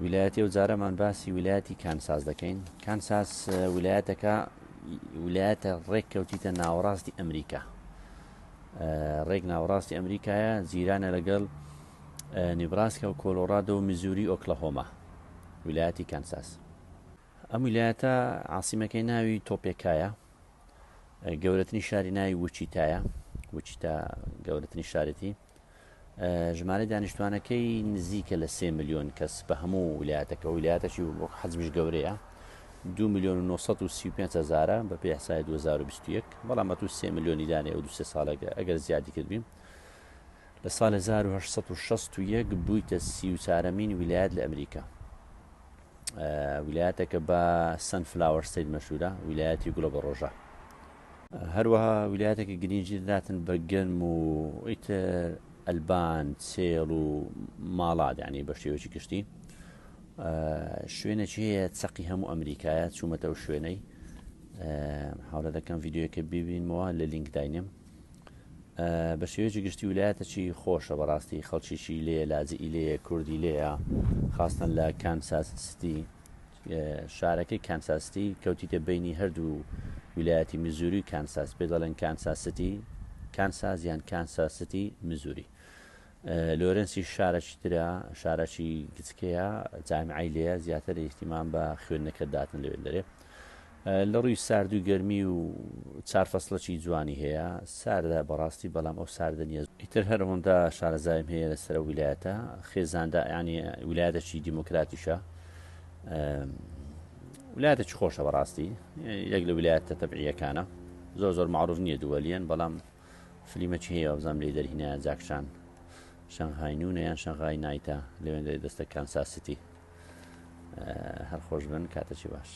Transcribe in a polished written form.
ویلایەتی ئەو جارەمان باسی ویلایەتی کانساس دەکەین. کانساس ویلایەتەکە ویلایەتە ڕێککەوتیتە ناوەڕاستی ئەمریکا. ڕێک ناوەڕاستی ئەمریکایە، جیرانە لەگەڵ نیبراسکا و کۆلۆرادۆ و میزوری ئۆکلەهۆما. ویلایەتی کانساس ئەم ویلایەتە عاسیمەکەی ناوی تۆپێکایە، گەورەترین شاری ناوی وچیتایە. وچیتا گەورەترین شارێتی. ژمارە دانیشتوانەکەی نزیکە لە 3 ملیۆن کەس بە هەموو ویلایەتەکە. ویلایەتەشی حەجمیش گەورەیە، 2 ملیۆن و 935 بە پێیاسای 2021، بەڵام بەتو 3 ملیۆنی دانێ و 2 ساڵەکە ئەگەر زیادی کردبین. لە ساڵ 1861 بوویتە 34مین ویلایەت لە ئەمریکا. ویلایەتەکە بە سەنفلاوەر سەید مەشهورە، ویلایەتی گوڵە بە ڕۆژە. هەروەها ویلایەتێکی گرنگی دەداتن بە گەرم و ئیتر ئەلبان، سێڵ و ماڵات، یعنی بە شێوەیەکی گشتی. شوێنێکی هەیە چەقی هەموو ئەمریکایە، چوومەتە ئەو شوێنەی حاولە دەکەم ڤیددیۆیەکە ببینمەوە لە لینک داینم. بە شێوەیەکی گشتی ویلایەتێکی خۆشە، بەڕاستی خەڵکیشی لێیە، لاجئی لێیە، کوردی لێیە، خاستن لە کانساس سیتی. شارەکەی کانساس سیتی کەوتیتە بینی هەردوو ویلایەتی میزوری و کانساس، پێ دەڵێن کانساس سیتی، کانساس یان کانساس سیتی میزوری. لۆرەنسی شارەکی ترە، شارەکی گچکەیە، جامیعەی لێیە، زیاتر ئیحتیمام بە خوێندنەکە داتن لەوێ دەرێ. لە ڕووی سارد و گەرمی و چار فەسڵەکی جوانی هەیە، ساردە بەڕاستی، بەڵام ئەو ساردە نییە. ئیتر هەرەوەندا شارەزایم هەیە لەسەر ویلایەتە، خێزاندا، ینی ویلایەتێکی دیموکراتیشە، ویلایەتێکی خۆشە بەڕاستی، یەک لە ویلایەتە تەبعیەکانە. زۆر معروف نییە دووەلیەن، بەڵام فلیمەکی هەیە بزانام لێ دەرهینایە جاکشان، شەنغهای نونە یان شەنغهای نایتە، لەوێن دەستە کانساس سیتی. هەر خۆش بن، کاتێکی باش.